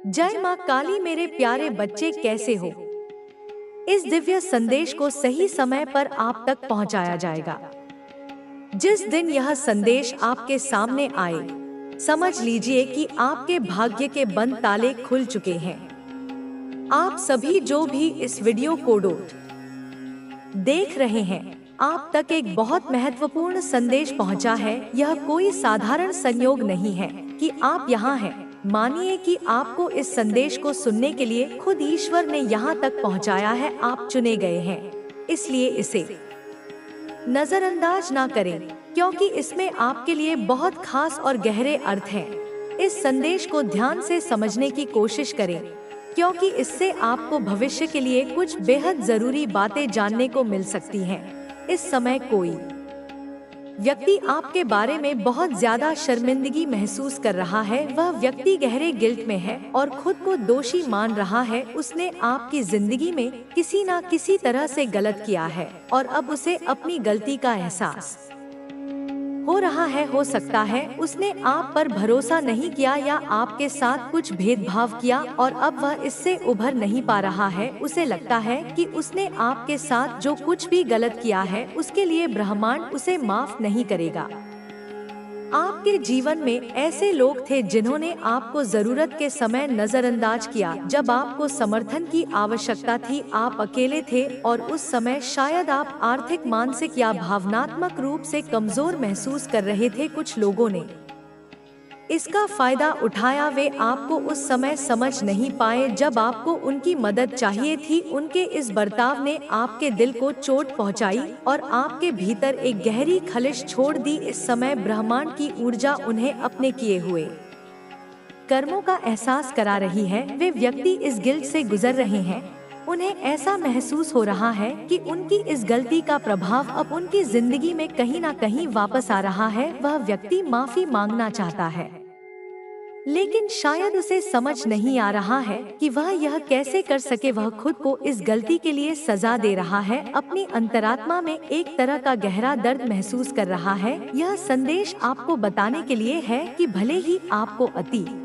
जय माँ काली। मेरे प्यारे बच्चे कैसे हो? इस दिव्य संदेश को सही समय पर आप तक पहुँचाया जाएगा। जिस दिन यह संदेश आपके सामने आए, समझ लीजिए कि आपके भाग्य के बंद ताले खुल चुके हैं। आप सभी जो भी इस वीडियो को देख रहे हैं, आप तक एक बहुत महत्वपूर्ण संदेश पहुंचा है। यह कोई साधारण संयोग नहीं है कि आप यहाँ हैं। मानिए कि आपको इस संदेश को सुनने के लिए खुद ईश्वर ने यहाँ तक पहुँचाया है। आप चुने गए हैं, इसलिए इसे नजरअंदाज ना करें, क्योंकि इसमें आपके लिए बहुत खास और गहरे अर्थ हैं। इस संदेश को ध्यान से समझने की कोशिश करें, क्योंकि इससे आपको भविष्य के लिए कुछ बेहद जरूरी बातें जानने को मिल सकती हैं। इस समय कोई व्यक्ति आपके बारे में बहुत ज्यादा शर्मिंदगी महसूस कर रहा है। वह व्यक्ति गहरे गिल्ट में है और खुद को दोषी मान रहा है। उसने आपकी जिंदगी में किसी न किसी तरह से गलत किया है और अब उसे अपनी गलती का एहसास हो रहा है। हो सकता है उसने आप पर भरोसा नहीं किया या आपके साथ कुछ भेदभाव किया और अब वह इससे उभर नहीं पा रहा है। उसे लगता है कि उसने आपके साथ जो कुछ भी गलत किया है, उसके लिए ब्रह्मांड उसे माफ नहीं करेगा। आपके जीवन में ऐसे लोग थे जिन्होंने आपको जरूरत के समय नजरअंदाज किया। जब आपको समर्थन की आवश्यकता थी, आप अकेले थे और उस समय शायद आप आर्थिक, मानसिक या भावनात्मक रूप से कमजोर महसूस कर रहे थे। कुछ लोगों ने इसका फायदा उठाया। वे आपको उस समय समझ नहीं पाए जब आपको उनकी मदद चाहिए थी। उनके इस बर्ताव ने आपके दिल को चोट पहुंचाई और आपके भीतर एक गहरी खलिश छोड़ दी। इस समय ब्रह्मांड की ऊर्जा उन्हें अपने किए हुए कर्मों का एहसास करा रही है। वे व्यक्ति इस गिल्ट से गुजर रहे हैं। उन्हें ऐसा महसूस हो रहा है कि उनकी इस गलती का प्रभाव अब उनकी जिंदगी में कहीं ना कहीं वापस आ रहा है। वह व्यक्ति माफी मांगना चाहता है, लेकिन शायद उसे समझ नहीं आ रहा है कि वह यह कैसे कर सके। वह खुद को इस गलती के लिए सजा दे रहा है। अपनी अंतरात्मा में एक तरह का गहरा दर्द महसूस कर रहा है। यह संदेश आपको बताने के लिए है कि भले ही आपको अतीत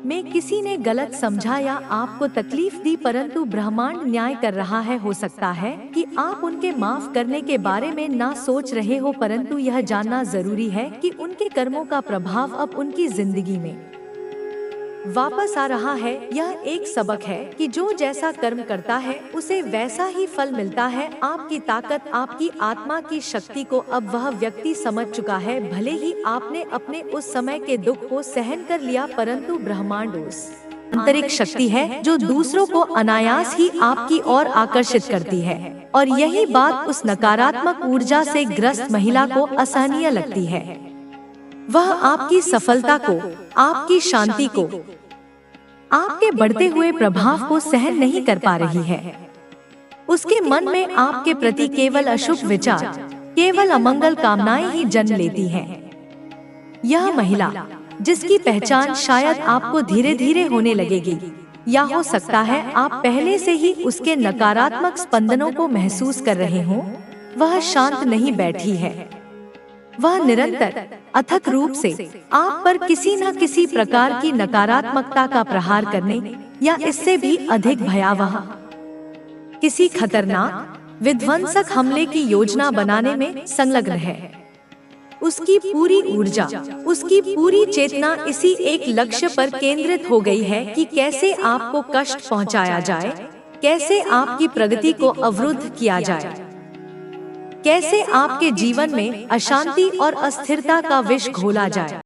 में किसी ने गलत समझा या आपको तकलीफ दी, परंतु ब्रह्मांड न्याय कर रहा है। हो सकता है कि आप उनके माफ करने के बारे में ना सोच रहे हो, परंतु यह जानना जरूरी है कि उनके कर्मों का प्रभाव अब उनकी जिंदगी में वापस आ रहा है। यह एक सबक है कि जो जैसा कर्म करता है उसे वैसा ही फल मिलता है। आपकी ताकत, आपकी आत्मा की शक्ति को अब वह व्यक्ति समझ चुका है। भले ही आपने अपने उस समय के दुख को सहन कर लिया, परंतु ब्रह्मांड उस आंतरिक शक्ति है जो दूसरों को अनायास ही आपकी ओर आकर्षित करती है। और यही बात उस नकारात्मक ऊर्जा से ग्रस्त महिला को असहनीय लगती है। वह आपकी सफलता को, आपकी शांति को, आपके बढ़ते हुए प्रभाव को सहन नहीं कर पा रही है। उसके मन में आपके प्रति केवल अशुभ विचार, केवल अमंगल कामनाएं ही जन्म लेती हैं। यह महिला, जिसकी पहचान शायद आपको धीरे धीरे होने लगेगी, या हो सकता है आप पहले से ही उसके नकारात्मक स्पंदनों को महसूस कर रहे हों, वह शांत नहीं बैठी है। वह निरंतर अथक रूप से आप पर किसी न किसी प्रकार की नकारात्मकता का प्रहार करने या इससे भी अधिक भयावह किसी खतरनाक विध्वंसक हमले की योजना बनाने में संलग्न है। उसकी पूरी ऊर्जा, उसकी पूरी चेतना इसी एक लक्ष्य पर केंद्रित हो गई है कि कैसे आपको कष्ट पहुंचाया जाए, कैसे आपकी प्रगति को अवरुद्ध किया जाए, कैसे आपके जीवन में अशांति और अस्थिरता का विष घोला जाए।